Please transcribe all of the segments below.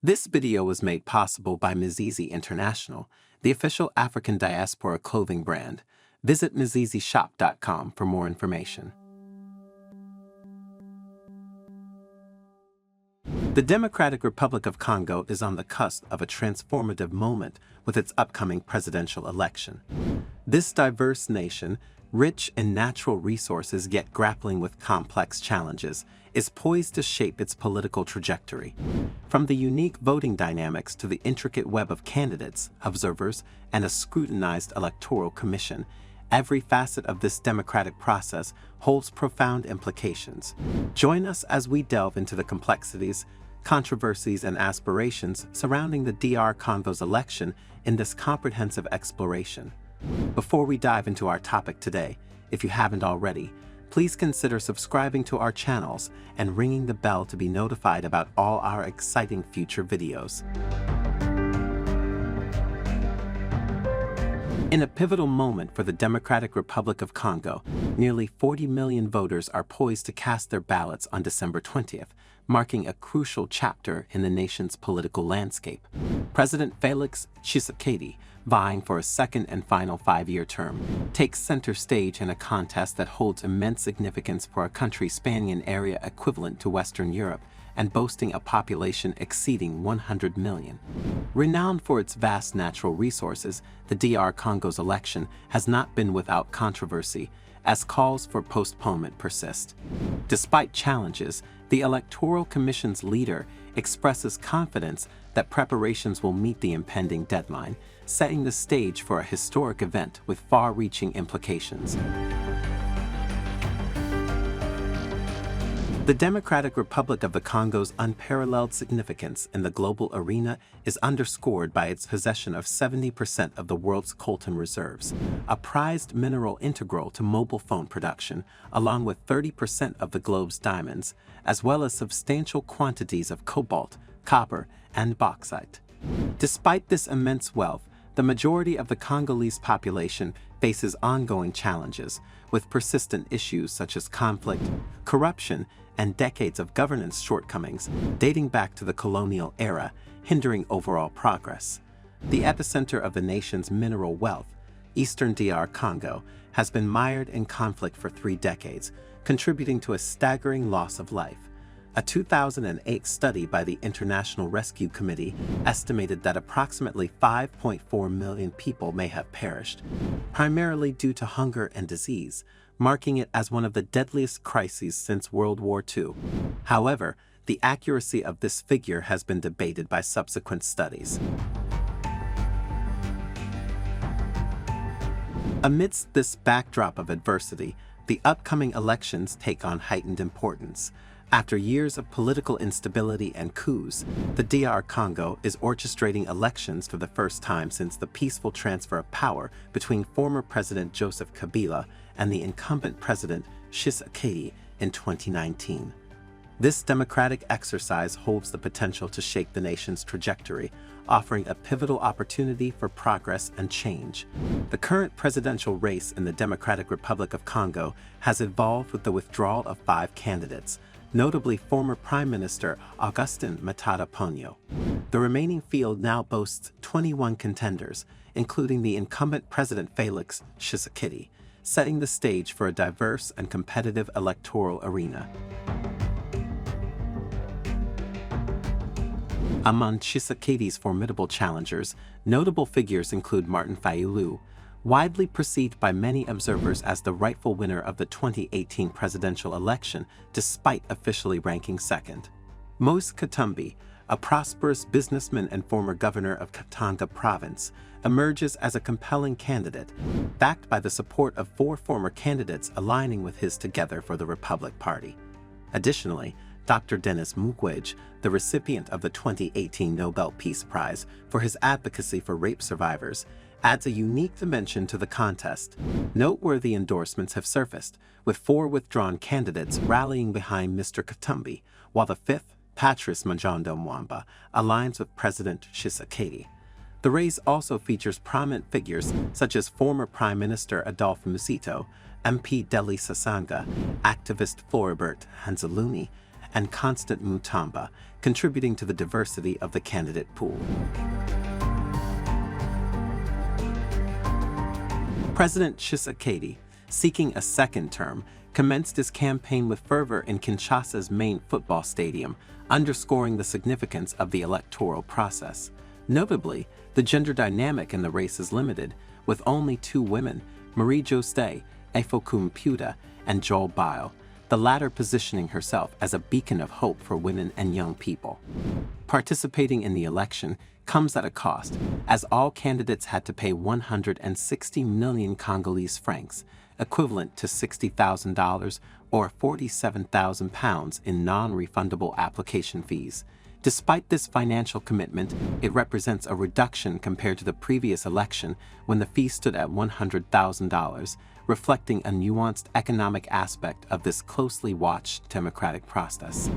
This video was made possible by Mzizi International, the official African diaspora clothing brand. Visit mzizishop.com for more information. The Democratic Republic of Congo is on the cusp of a transformative moment with its upcoming presidential election. This diverse nation, rich in natural resources yet grappling with complex challenges, is poised to shape its political trajectory. From the unique voting dynamics to the intricate web of candidates, observers, and a scrutinized electoral commission, every facet of this democratic process holds profound implications. Join us as we delve into the complexities, controversies, and aspirations surrounding the DR Congo's election in this comprehensive exploration. Before we dive into our topic today, if you haven't already, please consider subscribing to our channels and ringing the bell to be notified about all our exciting future videos. In a pivotal moment for the Democratic Republic of Congo, nearly 40 million voters are poised to cast their ballots on December 20th, marking a crucial chapter in the nation's political landscape. President Félix Tshisekedi, vying for a second and final 5-year term, takes center stage in a contest that holds immense significance for a country spanning an area equivalent to Western Europe and boasting a population exceeding 100 million. Renowned for its vast natural resources, the DR Congo's election has not been without controversy, as calls for postponement persist. Despite challenges, the Electoral Commission's leader expresses confidence that preparations will meet the impending deadline, setting the stage for a historic event with far-reaching implications. The Democratic Republic of the Congo's unparalleled significance in the global arena is underscored by its possession of 70% of the world's coltan reserves, a prized mineral integral to mobile phone production, along with 30% of the globe's diamonds, as well as substantial quantities of cobalt, copper, and bauxite. Despite this immense wealth, the majority of the Congolese population faces ongoing challenges, with persistent issues such as conflict, corruption, and decades of governance shortcomings dating back to the colonial era, hindering overall progress. The epicenter of the nation's mineral wealth, eastern DR Congo, has been mired in conflict for 3 decades, contributing to a staggering loss of life. A 2008 study by the International Rescue Committee estimated that approximately 5.4 million people may have perished, primarily due to hunger and disease, marking it as one of the deadliest crises since World War II. However, the accuracy of this figure has been debated by subsequent studies. Amidst this backdrop of adversity, the upcoming elections take on heightened importance. After years of political instability and coups, the DR Congo is orchestrating elections for the first time since the peaceful transfer of power between former President Joseph Kabila and the incumbent President Tshisekedi in 2019. This democratic exercise holds the potential to shape the nation's trajectory, offering a pivotal opportunity for progress and change. The current presidential race in the Democratic Republic of Congo has evolved with the withdrawal of 5 candidates, notably former Prime Minister Augustin Matata Ponyo. The remaining field now boasts 21 contenders, including the incumbent President Félix Tshisekedi, setting the stage for a diverse and competitive electoral arena. Among Tshisekedi's formidable challengers, notable figures include Martin Fayulu, widely perceived by many observers as the rightful winner of the 2018 presidential election despite officially ranking second. Moise Katumbi, a prosperous businessman and former governor of Katanga province, emerges as a compelling candidate, backed by the support of 4 former candidates aligning with his Together for the Republic Party. Additionally, Dr. Denis Mukwege, the recipient of the 2018 Nobel Peace Prize for his advocacy for rape survivors, adds a unique dimension to the contest. Noteworthy endorsements have surfaced, with 4 withdrawn candidates rallying behind Mr. Katumbi, while the 5th, Patrice Mujanda Mwamba, aligns with President Tshisekedi. The race also features prominent figures such as former Prime Minister Adolphe Musito, MP Deli Sasanga, activist Floribert Hanzaluni, and constant mutamba, contributing to the diversity of the candidate pool. President Tshisekedi, seeking a second term, commenced his campaign with fervor in Kinshasa's main football stadium, underscoring the significance of the electoral process. Notably, the gender dynamic in the race is limited, with only 2 women, Marie-José Efokumputa and Joel Bile, the latter positioning herself as a beacon of hope for women and young people. Participating in the election comes at a cost, as all candidates had to pay 160 million Congolese francs, equivalent to $60,000 or £47,000 in non-refundable application fees. Despite this financial commitment, it represents a reduction compared to the previous election when the fee stood at $100,000, reflecting a nuanced economic aspect of this closely watched democratic process.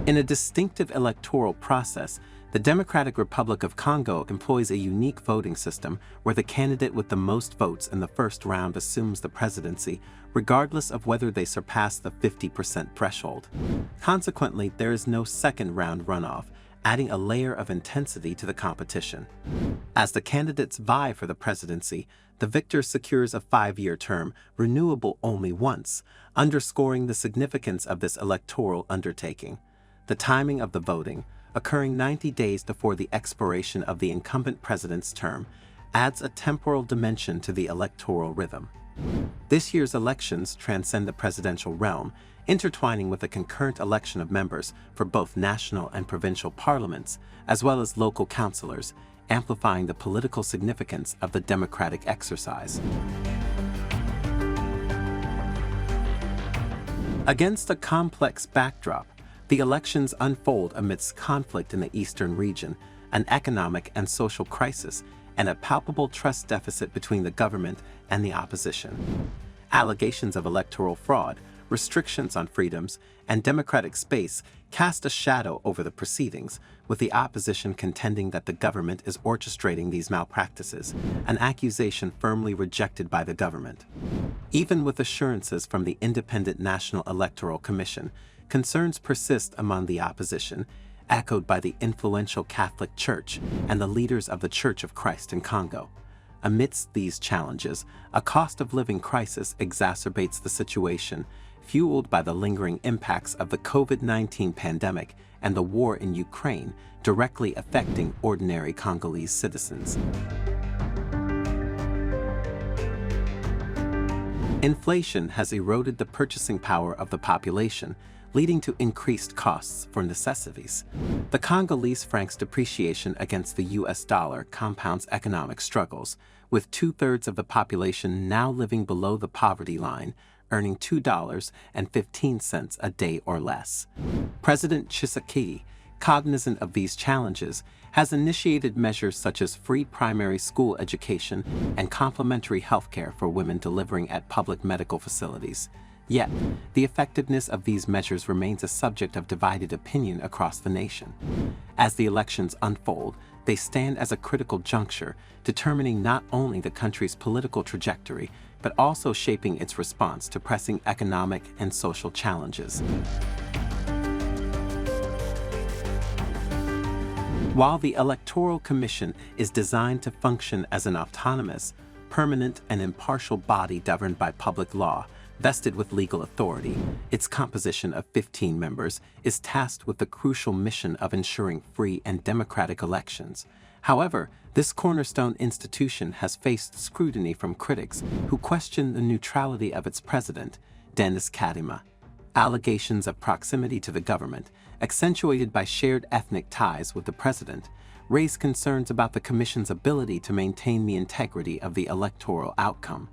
In a distinctive electoral process, the Democratic Republic of Congo employs a unique voting system where the candidate with the most votes in the first round assumes the presidency, regardless of whether they surpass the 50% threshold. Consequently, there is no second-round runoff, adding a layer of intensity to the competition. As the candidates vie for the presidency, the victor secures a 5-year term, renewable only once, underscoring the significance of this electoral undertaking. The timing of the voting, occurring 90 days before the expiration of the incumbent president's term, adds a temporal dimension to the electoral rhythm. This year's elections transcend the presidential realm, intertwining with a concurrent election of members for both national and provincial parliaments, as well as local councillors, amplifying the political significance of the democratic exercise. Against a complex backdrop, the elections unfold amidst conflict in the eastern region, an economic and social crisis, and a palpable trust deficit between the government and the opposition. Allegations of electoral fraud, restrictions on freedoms, and democratic space cast a shadow over the proceedings, with the opposition contending that the government is orchestrating these malpractices, an accusation firmly rejected by the government. Even with assurances from the Independent National Electoral Commission, concerns persist among the opposition, echoed by the influential Catholic Church and the leaders of the Church of Christ in Congo. Amidst these challenges, a cost of living crisis exacerbates the situation, fueled by the lingering impacts of the COVID-19 pandemic and the war in Ukraine, directly affecting ordinary Congolese citizens. Inflation has eroded the purchasing power of the population, leading to increased costs for necessities. The Congolese franc's depreciation against the US dollar compounds economic struggles, with 2/3 of the population now living below the poverty line, earning $2.15 a day or less. President Tshisekedi, cognizant of these challenges, has initiated measures such as free primary school education and complementary health care for women delivering at public medical facilities. Yet, the effectiveness of these measures remains a subject of divided opinion across the nation. As the elections unfold, they stand as a critical juncture, determining not only the country's political trajectory, but also shaping its response to pressing economic and social challenges. While the Electoral Commission is designed to function as an autonomous, permanent, and impartial body governed by public law, vested with legal authority, its composition of 15 members is tasked with the crucial mission of ensuring free and democratic elections. However, this cornerstone institution has faced scrutiny from critics who question the neutrality of its president, Denis Kadima. Allegations of proximity to the government, accentuated by shared ethnic ties with the president, raise concerns about the Commission's ability to maintain the integrity of the electoral outcome.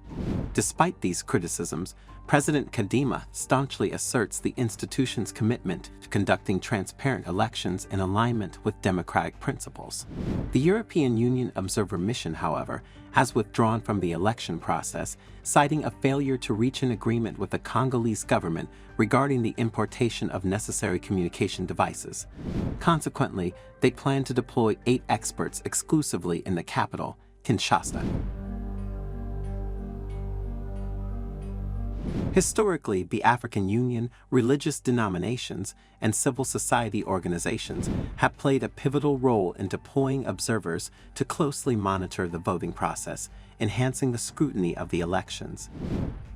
Despite these criticisms, President Kadima staunchly asserts the institution's commitment to conducting transparent elections in alignment with democratic principles. The European Union Observer Mission, however, has withdrawn from the election process, citing a failure to reach an agreement with the Congolese government regarding the importation of necessary communication devices. Consequently, they plan to deploy 8 experts exclusively in the capital, Kinshasa. Historically, the African Union, religious denominations, and civil society organizations have played a pivotal role in deploying observers to closely monitor the voting process, enhancing the scrutiny of the elections.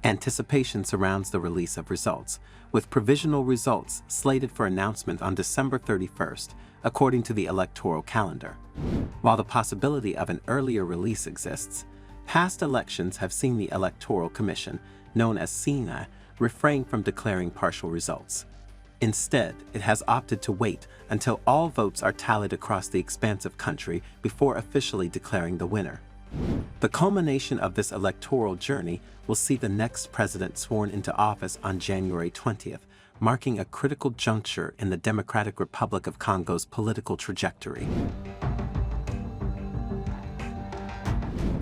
Anticipation surrounds the release of results, with provisional results slated for announcement on December 31st, according to the electoral calendar. While the possibility of an earlier release exists, past elections have seen the Electoral Commission, known as SENA, refrain from declaring partial results. Instead, it has opted to wait until all votes are tallied across the expansive country before officially declaring the winner. The culmination of this electoral journey will see the next president sworn into office on January 20th, marking a critical juncture in the Democratic Republic of Congo's political trajectory.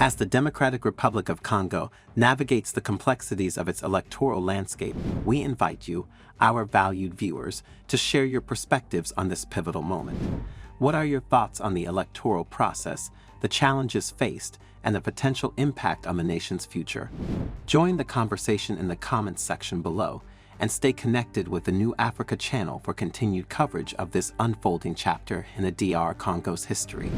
As the Democratic Republic of Congo navigates the complexities of its electoral landscape, we invite you, our valued viewers, to share your perspectives on this pivotal moment. What are your thoughts on the electoral process, the challenges faced, and the potential impact on the nation's future? Join the conversation in the comments section below, and stay connected with the New Africa channel for continued coverage of this unfolding chapter in the DR Congo's history.